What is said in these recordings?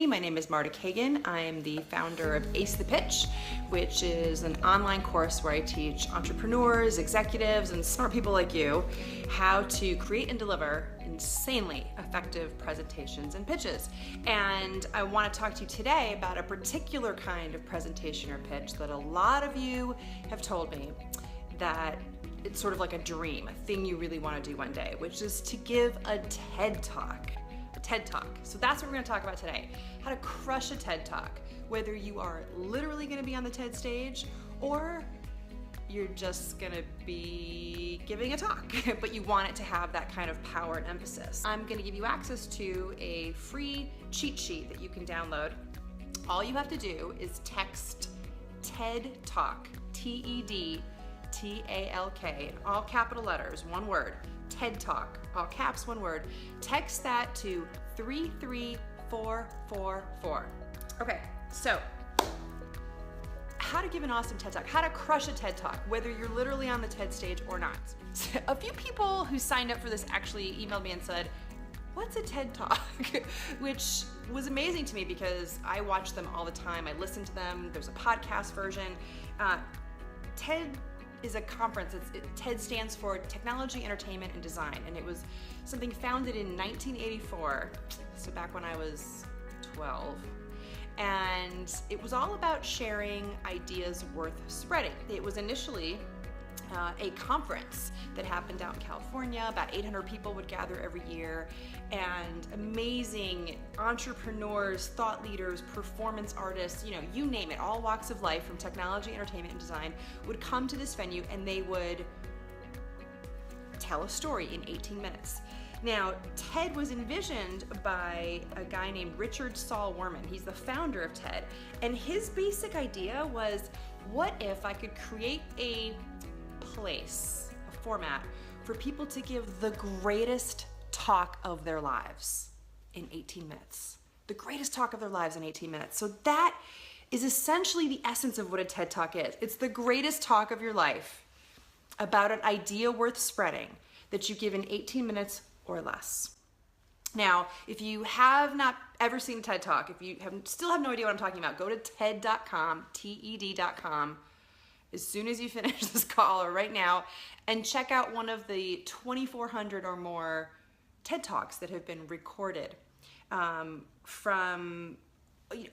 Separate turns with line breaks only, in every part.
My name is Marta Kagan. I am the founder of Ace the Pitch, which is an online course where I teach entrepreneurs, executives, and smart people like you how to create and deliver insanely effective presentations and pitches. And I want to talk to you today about a particular kind of presentation or pitch that a lot of you have told me that it's sort of like a dream, a thing you really want to do one day, which is to give a TED Talk. TED Talk. So that's what we're going to talk about today. How to crush a TED Talk, whether you are literally going to be on the TED stage or you're just going to be giving a talk, but you want it to have that kind of power and emphasis. I'm going to give you access to a free cheat sheet that you can download. All you have to do is text TED Talk, TEDTALK, in all capital letters, one word. TED Talk, all caps, one word. Text that to 33444. Okay, so how to give an awesome TED Talk, how to crush a TED Talk, whether you're literally on the TED stage or not. A few people who signed up for this actually emailed me and said, "What's a TED Talk?" Which was amazing to me because I watch them all the time. I listen to them. There's a podcast version. TED is a conference. TED stands for Technology, Entertainment, and Design, and it was something founded in 1984, so back when I was 12, and it was all about sharing ideas worth spreading. It was initially a conference that happened out in California. About 800 people would gather every year, and amazing entrepreneurs, thought leaders, performance artists, you name it, all walks of life from technology, entertainment, and design would come to this venue and they would tell a story in 18 minutes. Now, TED was envisioned by a guy named Richard Saul Wurman. He's the founder of TED, and his basic idea was, what if I could create a place, a format, for people to give the greatest talk of their lives in 18 minutes. The greatest talk of their lives in 18 minutes. So that is essentially the essence of what a TED Talk is. It's the greatest talk of your life about an idea worth spreading that you give in 18 minutes or less. Now, if you have not ever seen a TED Talk, if you still have no idea what I'm talking about, go to TED.com, TED.com, as soon as you finish this call or right now, and check out one of the 2,400 or more TED Talks that have been recorded from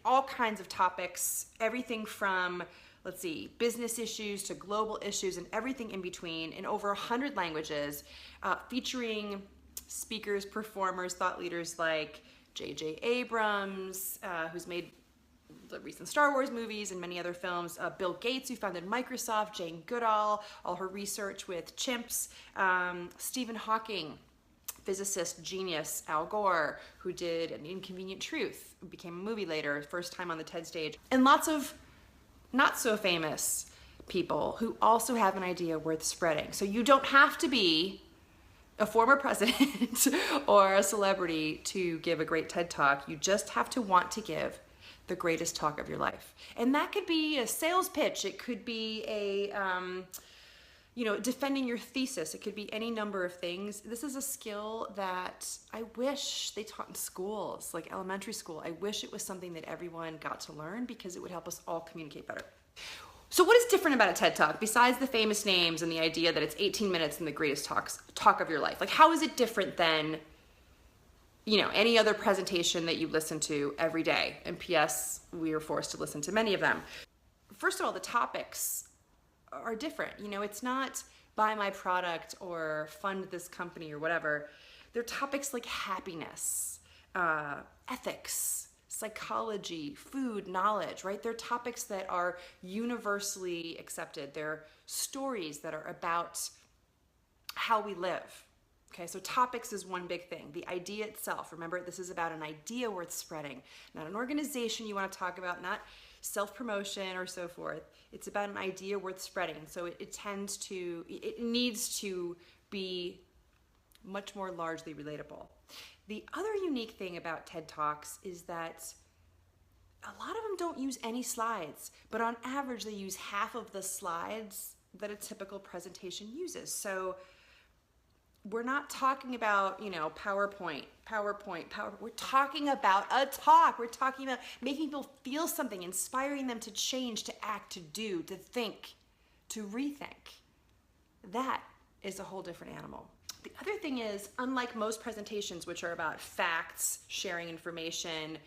all kinds of topics, everything from, business issues to global issues and everything in between, in over 100 languages, featuring speakers, performers, thought leaders like J.J. Abrams, who's made the recent Star Wars movies and many other films, Bill Gates, who founded Microsoft, Jane Goodall, all her research with chimps, Stephen Hawking, physicist genius, Al Gore, who did An Inconvenient Truth, became a movie later, first time on the TED stage, and lots of not so famous people who also have an idea worth spreading. So you don't have to be a former president or a celebrity to give a great TED Talk. You just have to want to give the greatest talk of your life. And that could be a sales pitch. It could be a, defending your thesis. It could be any number of things. This is a skill that I wish they taught in schools, like elementary school. I wish it was something that everyone got to learn because it would help us all communicate better. So what is different about a TED Talk besides the famous names and the idea that it's 18 minutes and the greatest talk of your life? Like, how is it different than any other presentation that you listen to every day? And P.S., we are forced to listen to many of them. First of all, the topics are different. It's not buy my product or fund this company or whatever. They're topics like happiness, ethics, psychology, food, knowledge, right? They're topics that are universally accepted. They're stories that are about how we live. Okay, so topics is one big thing. The idea itself, remember, this is about an idea worth spreading, not an organization you want to talk about, not self-promotion or so forth. It's about an idea worth spreading. So it needs to be much more largely relatable. The other unique thing about TED Talks is that a lot of them don't use any slides, but on average they use half of the slides that a typical presentation uses. So we're not talking about, PowerPoint PowerPoint. We're talking about a talk. We're talking about making people feel something, inspiring them to change, to act, to do, to think, to rethink. That is a whole different animal. The other thing is, unlike most presentations, which are about facts, sharing information,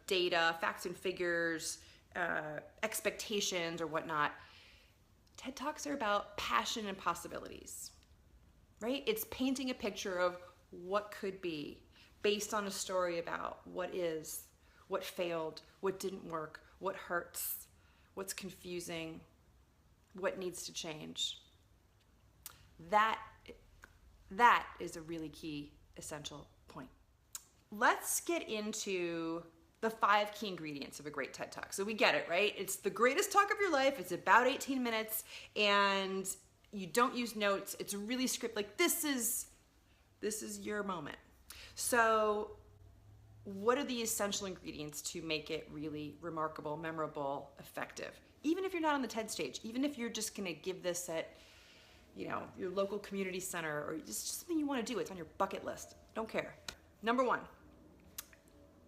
data, facts and figures, expectations or whatnot, TED Talks are about passion and possibilities, right? It's painting a picture of what could be based on a story about what is, what failed, what didn't work, what hurts, what's confusing, what needs to change. That is a really key, essential point. Let's get into the 5 key ingredients of a great TED Talk. So we get it, right? It's the greatest talk of your life. It's about 18 minutes and you don't use notes. It's really scripted. Like this is your moment. So what are the essential ingredients to make it really remarkable, memorable, effective? Even if you're not on the TED stage, even if you're just gonna give this at your local community center, or just something you want to do, it's on your bucket list. Don't care. Number 1,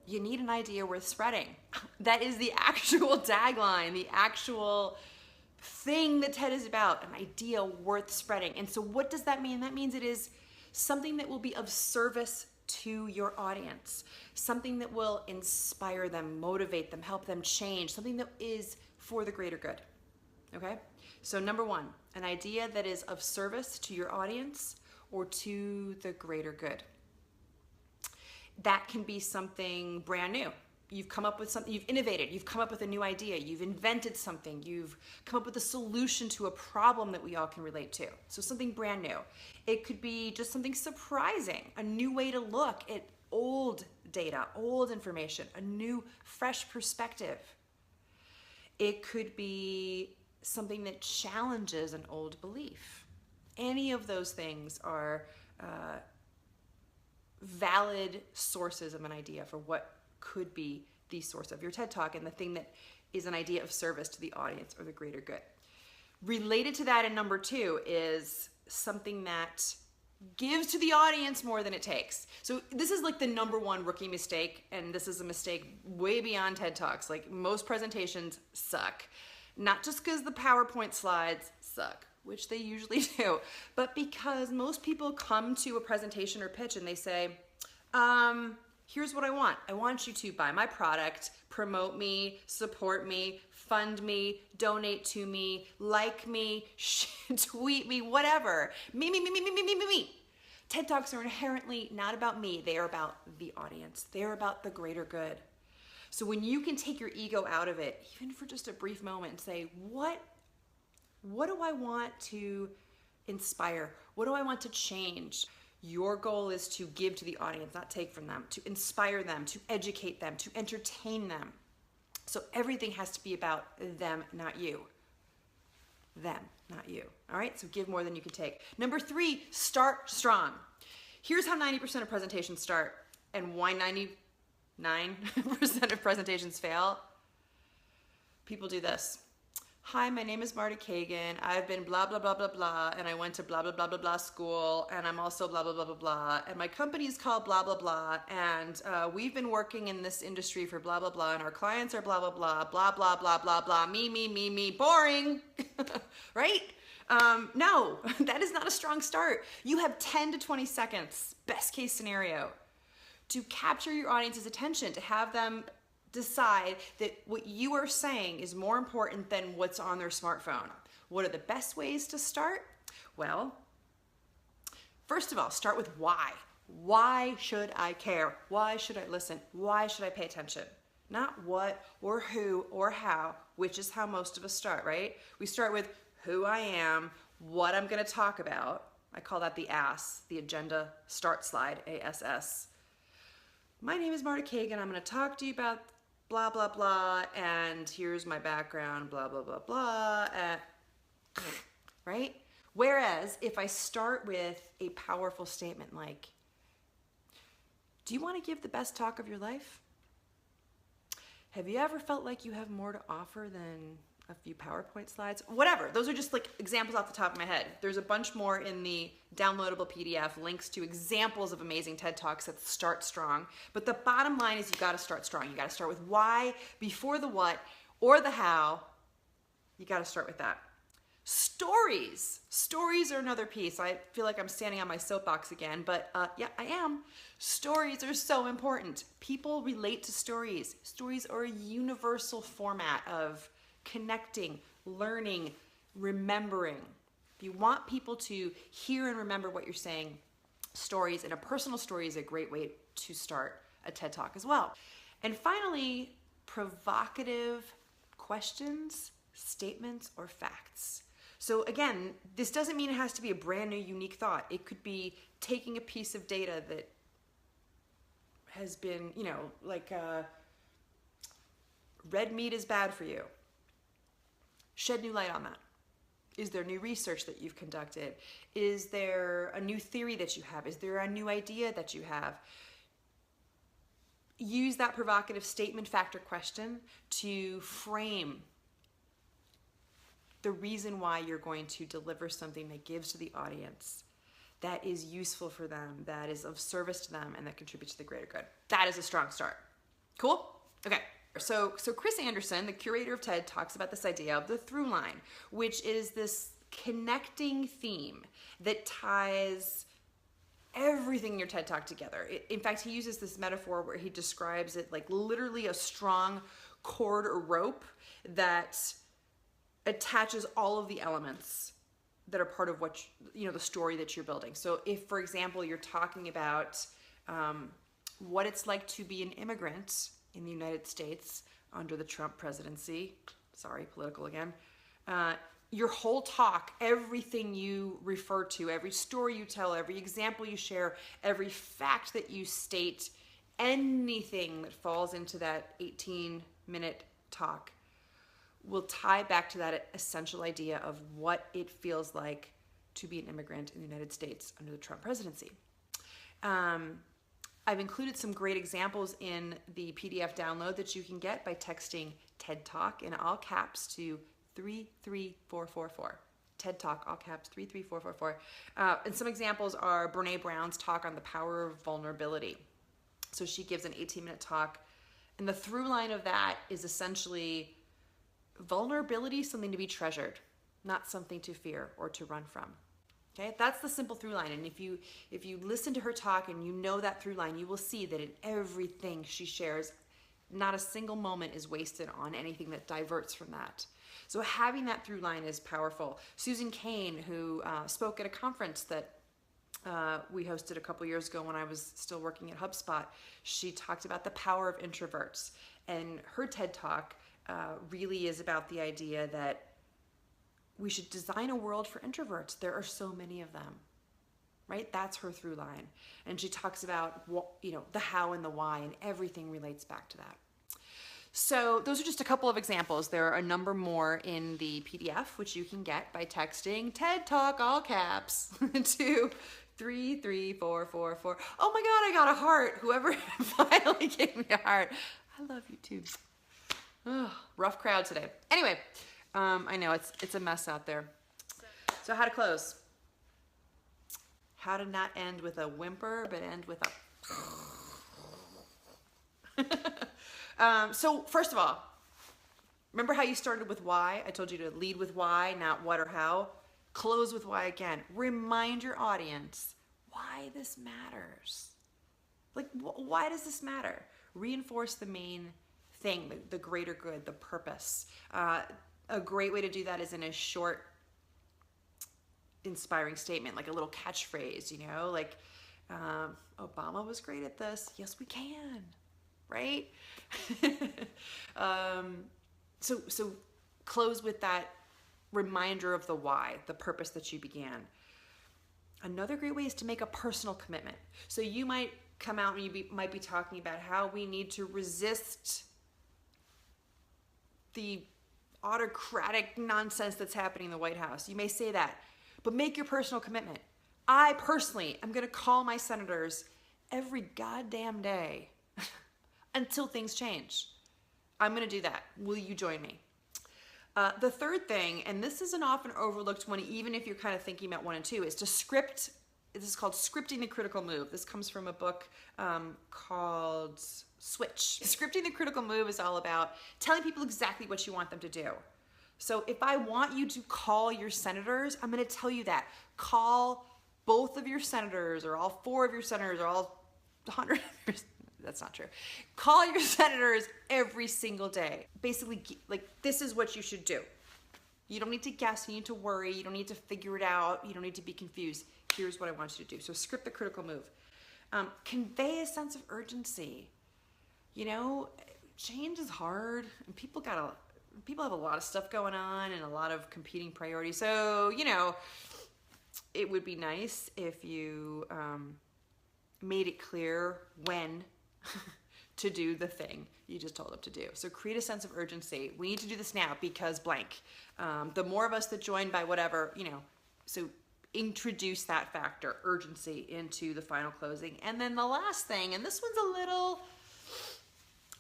you need an idea worth spreading. That is the actual tagline, the actual thing that TED is about, an idea worth spreading. And so what does that mean? That means it is something that will be of service to your audience, something that will inspire them, motivate them, help them change, something that is for the greater good. Okay? So number 1, an idea that is of service to your audience or to the greater good. That can be something brand new. You've come up with something, you've innovated, you've come up with a new idea, you've invented something, you've come up with a solution to a problem that we all can relate to. So something brand new. It could be just something surprising, a new way to look at old data, old information, a new, fresh perspective. It could be something that challenges an old belief. Any of those things are valid sources of an idea for what could be the source of your TED Talk and the thing that is an idea of service to the audience or the greater good. Related to that, in number 2, is something that gives to the audience more than it takes. So this is like the number 1 rookie mistake, and this is a mistake way beyond TED Talks. Like most presentations suck. Not just because the PowerPoint slides suck, which they usually do, but because most people come to a presentation or pitch and they say, here's what I want. I want you to buy my product, promote me, support me, fund me, donate to me, like me, tweet me, whatever. Me. TED Talks are inherently not about me. They are about the audience. They are about the greater good. So when you can take your ego out of it, even for just a brief moment, and say, what do I want to inspire? What do I want to change? Your goal is to give to the audience, not take from them, to inspire them, to educate them, to entertain them. So everything has to be about them, not you. Them, not you. All right, so give more than you can take. Number 3, start strong. Here's how 90% of presentations start and why 99% of presentations fail. People do this. Hi, my name is Marta Kagan. I've been blah, blah, blah, blah, blah, and I went to blah, blah, blah, blah, blah school, and I'm also blah, blah, blah, blah, blah, and my company is called blah, blah, blah, and we've been working in this industry for blah, blah, blah, and our clients are blah, blah, blah, blah, blah, blah, blah, blah, me, boring, right? No, that is not a strong start. You have 10 to 20 seconds, best case scenario, to capture your audience's attention, to have them decide that what you are saying is more important than what's on their smartphone. What are the best ways to start? Well, first of all, start with why. Why should I care? Why should I listen? Why should I pay attention? Not what or who or how, which is how most of us start, right? We start with who I am, what I'm going to talk about. I call that the ASS, the agenda start slide, ASS. My name is Marta Kagan. I'm going to talk to you about blah, blah, blah, and here's my background, blah, blah, blah, blah, right? Whereas if I start with a powerful statement like, do you want to give the best talk of your life? Have you ever felt like you have more to offer than a few PowerPoint slides, whatever. Those are just like examples off the top of my head. There's a bunch more in the downloadable PDF, links to examples of amazing TED Talks that start strong. But the bottom line is you gotta start strong. You gotta start with why before the what or the how. You gotta start with that. Stories. Stories are another piece. I feel like I'm standing on my soapbox again, but yeah, I am. Stories are so important. People relate to stories. Stories are a universal format of connecting, learning, remembering. If you want people to hear and remember what you're saying, stories, and a personal story is a great way to start a TED Talk as well. And finally, provocative questions, statements, or facts. So again, this doesn't mean it has to be a brand new, unique thought. It could be taking a piece of data that has been, like red meat is bad for you. Shed new light on that. Is there new research that you've conducted? Is there a new theory that you have? Is there a new idea that you have? Use that provocative statement, factor, question to frame the reason why you're going to deliver something that gives to the audience, that is useful for them, that is of service to them, and that contributes to the greater good. That is a strong start. Cool? Okay. So Chris Anderson, the curator of TED, talks about this idea of the through line, which is this connecting theme that ties everything in your TED Talk together. In fact, he uses this metaphor where he describes it like literally a strong cord or rope that attaches all of the elements that are part of what, the story that you're building. So if, for example, you're talking about what it's like to be an immigrant in the United States under the Trump presidency, sorry, political again, your whole talk, everything you refer to, every story you tell, every example you share, every fact that you state, anything that falls into that 18-minute talk will tie back to that essential idea of what it feels like to be an immigrant in the United States under the Trump presidency. I've included some great examples in the PDF download that you can get by texting TED Talk in all caps to 33444. TED Talk, all caps, 33444. And some examples are Brene Brown's talk on the power of vulnerability. So she gives an 18-minute talk, and the through line of that is essentially vulnerability is something to be treasured, not something to fear or to run from. Okay, that's the simple through line. And if you listen to her talk and you know that through line, you will see that in everything she shares, not a single moment is wasted on anything that diverts from that. So having that through line is powerful. Susan Cain, who spoke at a conference that we hosted a couple years ago when I was still working at HubSpot, she talked about the power of introverts. And her TED Talk really is about the idea that we should design a world for introverts. There are so many of them, right? That's her through line. And she talks about, the how and the why, and everything relates back to that. So those are just a couple of examples. There are a number more in the PDF, which you can get by texting TED Talk, all caps, to 33444. Oh my God, I got a heart. Whoever finally gave me a heart. I love you too. Oh, rough crowd today. Anyway, I know it's a mess out there. So how to close? How to not end with a whimper, but end with a... So first of all, remember how you started with why? I told you to lead with why, not what or how. Close with why again. Remind your audience why this matters. Like, why does this matter? Reinforce the main thing, the greater good, the purpose. A great way to do that is in a short, inspiring statement, like a little catchphrase, like Obama was great at this. Yes, we can, right? So close with that reminder of the why, the purpose that you began. Another great way is to make a personal commitment. So you might come out and you might be talking about how we need to resist the autocratic nonsense that's happening in the White House. You may say that, but make your personal commitment. I personally am going to call my senators every goddamn day until things change. I'm going to do that. Will you join me? The third thing, and this is an often overlooked one, even if you're kind of thinking about 1 and 2, is to script. This is called Scripting the Critical Move. This comes from a book called Switch. Scripting the Critical Move is all about telling people exactly what you want them to do. So if I want you to call your senators, I'm going to tell you that. Call both of your senators, or all 4 of your senators, or all 100. That's not true. Call your senators every single day. Basically, like, this is what you should do. You don't need to guess. You need to worry. You don't need to figure it out. You don't need to be confused. Here's what I want you to do. So script the critical move. Convey a sense of urgency. You know, change is hard, and people have a lot of stuff going on and a lot of competing priorities. So, you know, it would be nice if you made it clear when to do the thing you just told them to do. So create a sense of urgency. We need to do this now because blank. The more of us that join by whatever, you know, so introduce that factor, urgency, into the final closing. And then the last thing, and this one's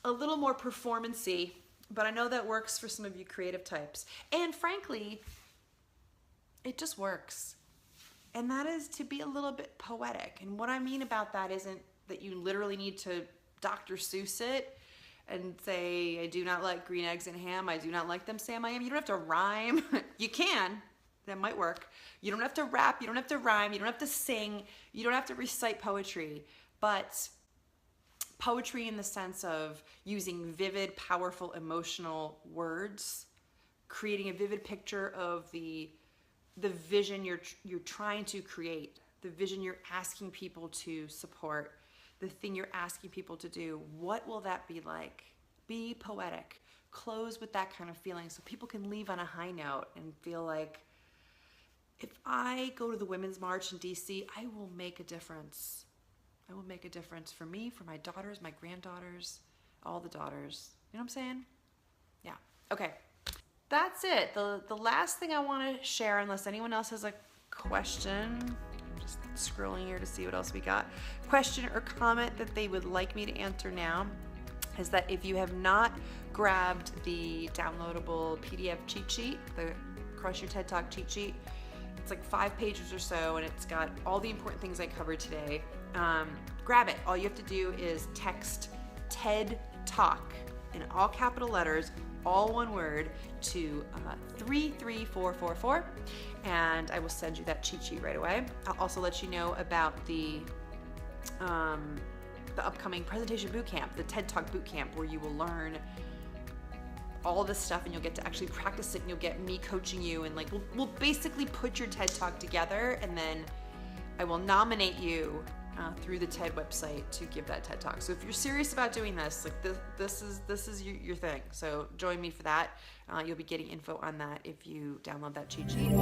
a little more performance-y, but I know that works for some of you creative types. And frankly, it just works. And that is to be a little bit poetic. And what I mean about that isn't that you literally need to Dr. Seuss it and say, I do not like green eggs and ham. I do not like them, Sam I am. You don't have to rhyme. You can. That might work. You don't have to rap. You don't have to rhyme. You don't have to sing. You don't have to recite poetry. But poetry in the sense of using vivid, powerful, emotional words, creating a vivid picture of the vision you're trying to create, the vision you're asking people to support, the thing you're asking people to do. What will that be like? Be poetic. Close with that kind of feeling so people can leave on a high note and feel like, if I go to the Women's March in DC, I will make a difference. I will make a difference for me, for my daughters, my granddaughters, all the daughters. You know what I'm saying? Yeah. Okay. That's it. The last thing I want to share, unless anyone else has a question, I'm just scrolling here to see what else we got, question or comment that they would like me to answer now, is that if you have not grabbed the downloadable PDF cheat sheet, the Crush Your TED Talk cheat sheet, it's like 5 pages or so, and it's got all the important things I covered today. Grab it. All you have to do is text TED Talk in all capital letters, all one word, to 33444, and I will send you that cheat sheet right away. I'll also let you know about the upcoming presentation boot camp, the TED Talk boot camp, where you will learn all this stuff and you'll get to actually practice it, and you'll get me coaching you, and like we'll basically put your TED Talk together, and then I will nominate you through the TED website to give that TED Talk. So if you're serious about doing this, like this is your thing. So join me for that. You'll be getting info on that if you download that cheat sheet.